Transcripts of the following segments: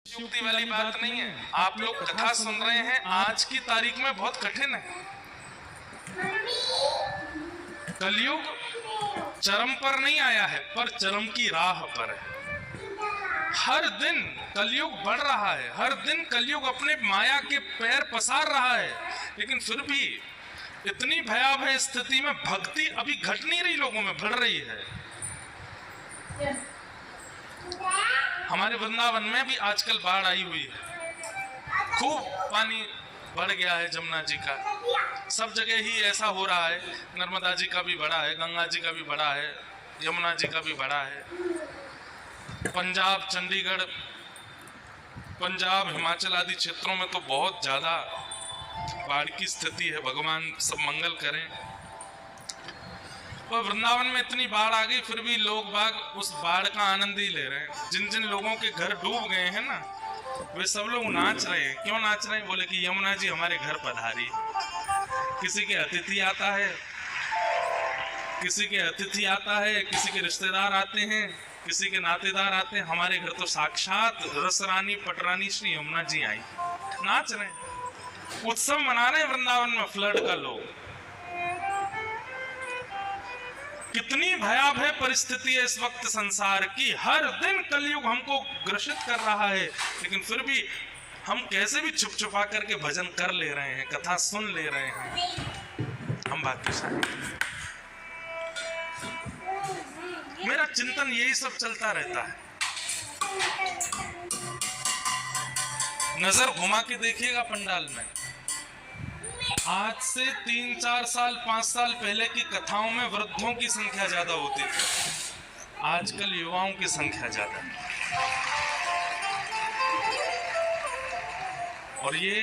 युक्ति वाली बात नहीं है। आप लोग कथा सुन रहे हैं, आज की तारीख में बहुत कठिन है। कलयुग चरम पर नहीं आया है, पर चरम की राह पर है। हर दिन कलयुग बढ़ रहा है, हर दिन कलयुग अपने माया के पैर पसार रहा है, लेकिन फिर भी इतनी भयावह स्थिति में भक्ति अभी घट नहीं रही, लोगों में बढ़ रही है। हमारे वृंदावन में भी आजकल बाढ़ आई हुई है, खूब पानी बढ़ गया है जमुना जी का। सब जगह ही ऐसा हो रहा है, नर्मदा जी का भी बढ़ा है, गंगा जी का भी बढ़ा है, यमुना जी का भी बढ़ा है। पंजाब, चंडीगढ़, पंजाब, हिमाचल आदि क्षेत्रों में तो बहुत ज्यादा बाढ़ की स्थिति है। भगवान सब मंगल करें। और वृंदावन में इतनी बाढ़ आ गई, फिर भी लोग बाग उस बाढ़ का आनंद ही ले रहे हैं। जिन जिन लोगों के घर डूब गए हैं ना, वे सब लोग नाच रहे हैं। क्यों नाच रहे हैं? बोले कि यमुना जी हमारे घर पधारी। किसी के अतिथि आता है, किसी के अतिथि आता है, किसी के रिश्तेदार आते हैं, किसी के नातेदार आते हैं। हमारे घर तो साक्षात रसरानी पटरानी श्री यमुना जी आई। नाच रहे हैं, उत्सव मना रहे हैं वृंदावन में फ्लड का लोग। कितनी भयावह परिस्थिति है इस वक्त संसार की। हर दिन कलयुग हमको ग्रसित कर रहा है, लेकिन फिर भी हम कैसे भी छुप छुपा करके भजन कर ले रहे हैं, कथा सुन ले रहे हैं। हम भाग्यशाली। मेरा चिंतन यही सब चलता रहता है। नजर घुमा के देखिएगा पंडाल में, आज से 3, 4 साल, 5 साल पहले की कथाओं में वृद्धों की संख्या ज्यादा होती थी, आजकल युवाओं की संख्या ज्यादा है। और ये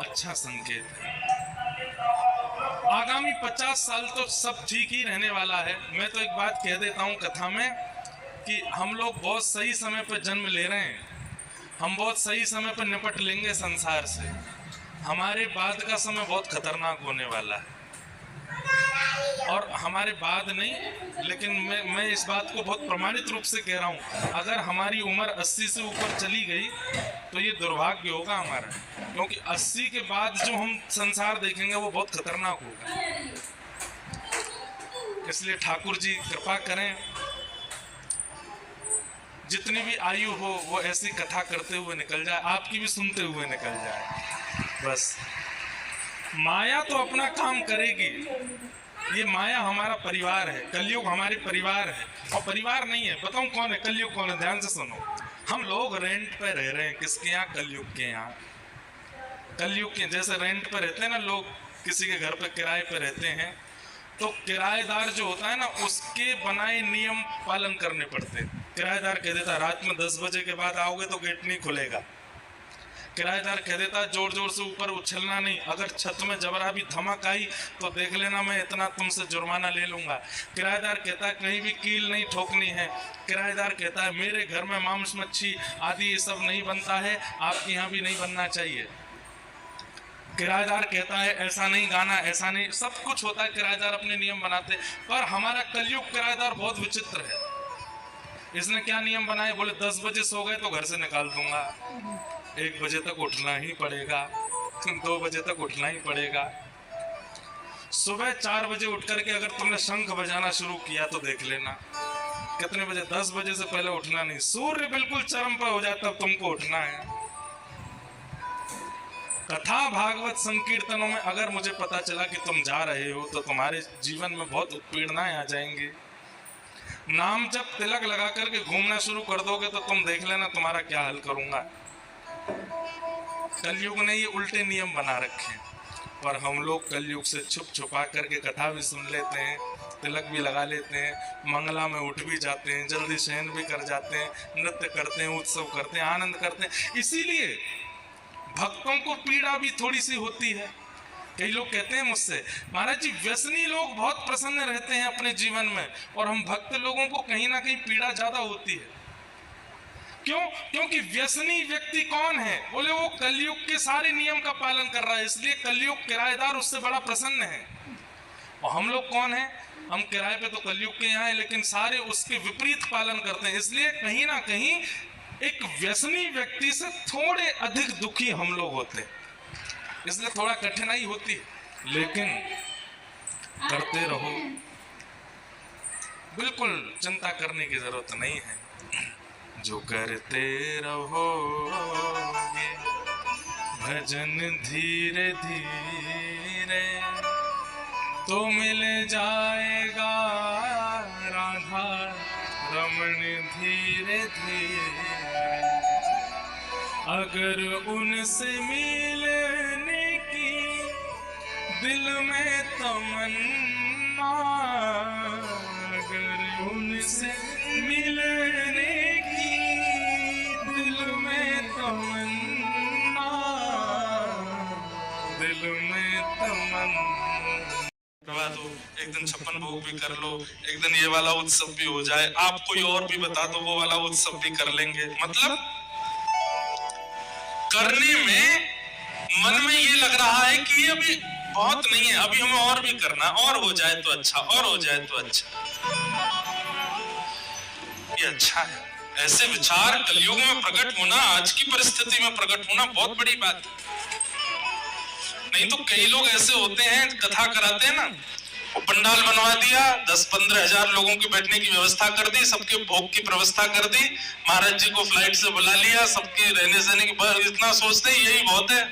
अच्छा संकेत है। आगामी 50 साल तो सब ठीक ही रहने वाला है। मैं तो एक बात कह देता हूं कथा में कि हम लोग बहुत सही समय पर जन्म ले रहे हैं, हम बहुत सही समय पर निपट लेंगे संसार से। हमारे बाद का समय बहुत खतरनाक होने वाला है। और हमारे बाद नहीं, लेकिन मैं इस बात को बहुत प्रमाणित रूप से कह रहा हूँ, अगर हमारी उम्र 80 से ऊपर चली गई तो ये दुर्भाग्य होगा हमारा, क्योंकि 80 के बाद जो हम संसार देखेंगे वो बहुत खतरनाक होगा। इसलिए ठाकुर जी कृपा करें, जितनी भी आयु हो वो ऐसी कथा करते हुए निकल जाए, आपकी भी सुनते हुए निकल जाए। बस माया तो अपना काम करेगी। ये माया हमारा परिवार है, कलयुग हमारे परिवार है। और परिवार नहीं है, बताऊं कौन है कलयुग, कौन है? ध्यान से सुनो। हम लोग रेंट पे रह रहे हैं, किसके यहाँ? कलयुग के यहाँ। कलयुग के जैसे रेंट पे रहते हैं ना लोग, किसी के घर पे किराए पे रहते हैं, तो किराएदार जो होता है ना, उसके बनाए नियम पालन करने पड़ते हैं। किराएदार कह देता रात में 10 बजे के बाद आओगे तो गेट नहीं खुलेगा। किराएदार कह देता जोर जोर से ऊपर उछलना नहीं, अगर छत में जबरा भी धमक आई तो देख लेना, मैं इतना तुमसे जुर्माना ले लूंगा। किराएदार कहता है कहीं भी कील नहीं ठोकनी है। किराएदार कहता है मेरे घर में मांस मच्छी आदि ये सब नहीं बनता है, आपके यहाँ भी नहीं बनना चाहिए। किराएदार कहता है ऐसा नहीं गाना, ऐसा नहीं, सब कुछ होता है, किराएदार अपने नियम बनाते। पर हमारा कलयुग किराएदार बहुत विचित्र है। इसने क्या नियम बनाए? बोले 10 बजे सो गए तो घर से निकाल दूंगा, 1 बजे तक उठना ही पड़ेगा, 2 बजे तक उठना ही पड़ेगा। सुबह 4 बजे उठ करके अगर तुमने शंख बजाना शुरू किया तो देख लेना कितने बजे, 10 बजे से पहले उठना नहीं। सूर्य बिल्कुल चरम पर हो जाए तब तुमको उठना है। कथा भागवत संकीर्तनों में अगर मुझे पता चला कि तुम जा रहे हो तो तुम्हारे जीवन में बहुत उत्पीड़नाएं आ जाएंगी। नाम जब तिलक लगा करके घूमना शुरू कर दोगे तो तुम देख लेना तुम्हारा क्या हाल करूंगा। कलयुग ने ये उल्टे नियम बना रखे हैं, पर हम लोग कलयुग से छुप छुपा करके कथा भी सुन लेते हैं, तिलक भी लगा लेते हैं, मंगला में उठ भी जाते हैं, जल्दी शयन भी कर जाते हैं, नृत्य करते हैं, उत्सव करते हैं, आनंद करते हैं। इसीलिए भक्तों को पीड़ा भी थोड़ी सी होती है। कई लोग कहते हैं मुझसे, महाराज जी व्यसनी लोग बहुत प्रसन्न रहते हैं अपने जीवन में, और हम भक्त लोगों को कहीं ना कहीं पीड़ा ज्यादा होती है। क्यों? क्योंकि व्यसनी व्यक्ति कौन है? बोले वो कलयुग के सारे नियम का पालन कर रहा है, इसलिए कलयुग किराएदार उससे बड़ा प्रसन्न है। और हम लोग कौन है? हम किराए पे तो कलयुग के यहाँ है, लेकिन सारे उसके विपरीत पालन करते हैं, इसलिए कहीं ना कहीं एक व्यसनी व्यक्ति से थोड़े अधिक दुखी हम लोग होते, इसलिए थोड़ा कठिनाई होती है, लेकिन करते रहो, बिल्कुल चिंता करने की जरूरत नहीं है। जो करते रहोगे भजन धीरे धीरे तो मिल जाएगा राधा रमन धीरे धीरे। अगर उनसे मिलने की दिल में तमन्ना, अगर उनसे मिलने की दिल में तमन्ना, दिल में तमन्ना। तो एक दिन 56 भोग भी कर लो, एक दिन ये वाला उत्सव भी हो जाए, आप कोई और भी बता दो वो वाला उत्सव भी कर लेंगे। मतलब करने में मन में ये लग रहा है कि ये अभी बहुत नहीं है, अभी हमें और भी करना, और हो जाए तो अच्छा, और हो जाए तो अच्छा। ये अच्छा है, ऐसे विचार कलयुग में प्रकट होना, आज की परिस्थिति में प्रकट होना बहुत बड़ी बात है। नहीं तो कई लोग ऐसे होते हैं, कथा कराते हैं ना, वो पंडाल बनवा दिया, 10-15 हजार लोगों के बैठने की व्यवस्था कर दी, सबके भोग की व्यवस्था कर दी, महाराज जी को फ्लाइट से बुला लिया, सबके रहने सहने की, इतना सोचते हैं यही बहुत है।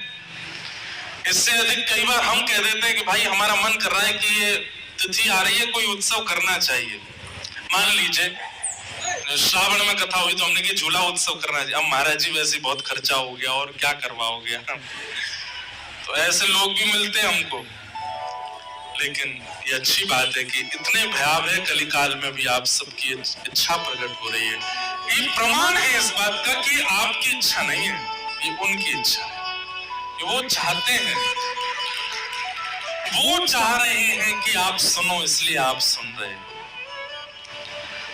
इससे अधिक कई बार हम कह देते हैं कि भाई हमारा मन कर रहा है कि ये तिथि आ रही है, कोई उत्सव करना चाहिए। मान लीजिए श्रावण में कथा हुई तो हमने कि झूला उत्सव करना चाहिए। अब महाराज जी वैसे बहुत खर्चा हो गया और क्या करवाओगे। तो ऐसे लोग भी मिलते हैं हमको, लेकिन ये अच्छी बात है कि इतने भयावह कलिकाल में भी आप सबकी इच्छा प्रकट हो रही है। ये प्रमाण है इस बात का कि आपकी इच्छा नहीं है, ये उनकी इच्छा है। वो चाहते हैं, वो चाह रहे हैं कि आप सुनो, इसलिए आप सुन रहे हैं।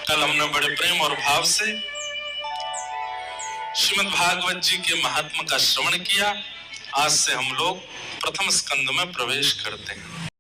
कल हमने बड़े प्रेम और भाव से श्रीमद् भागवत जी के महात्मा का श्रवण किया। आज से हम लोग प्रथम स्कंद में प्रवेश करते हैं।